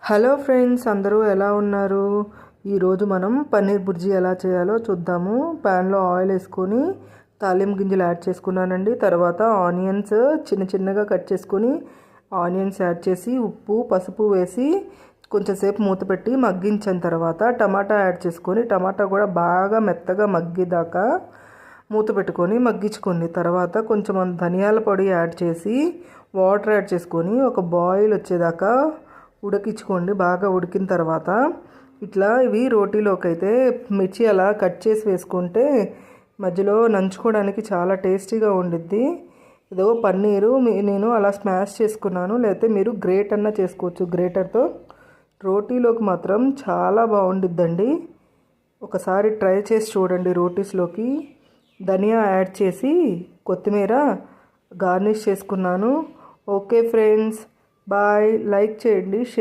Hello friends, అందరూ ఎలా ఉన్నారు? ఈరోజు మనం పన్నీర్ బుర్జీ ఎలా చేయాలో చూద్దాము. ప్యాన్లో ఆయిల్ వేసుకొని తాలింపు గింజలు యాడ్ చేసుకున్నానండి. తర్వాత ఆనియన్స్ చిన్న చిన్నగా కట్ చేసుకొని ఆనియన్స్ యాడ్ చేసి ఉప్పు పసుపు వేసి కొంచెం సేపు మూత పెట్టి మగ్గించిన తర్వాత టమాటా యాడ్ చేసుకొని టమాటా కూడా బాగా మెత్తగా మగ్గిదాకా మూత పెట్టుకొని మగ్గించుకోండి. తర్వాత కొంచెం ధనియాల పొడి యాడ్ చేసి వాటర్ యాడ్ చేసుకొని ఒక బాయిల్ వచ్చేదాకా ఉడికించుకోండి. బాగా ఉడికిన తర్వాత ఇట్లా ఇవి రోటీలోకి అయితే మిర్చి అలా కట్ చేసి వేసుకుంటే మధ్యలో నంచుకోవడానికి చాలా టేస్టీగా ఉండిద్ది. ఇదో పన్నీరు నేను అలా స్మాష్ చేసుకున్నాను, లేకపోతే మీరు గ్రేట్ అన్నా చేసుకోవచ్చు. గ్రేటర్తో రోటీలోకి మాత్రం చాలా బాగుండిద్దండి. ఒకసారి ట్రై చేసి చూడండి. రోటీస్లోకి ధనియా యాడ్ చేసి కొత్తిమీర గార్నిష్ చేసుకున్నాను. Okay friends, bye. లైక్ చేయండి.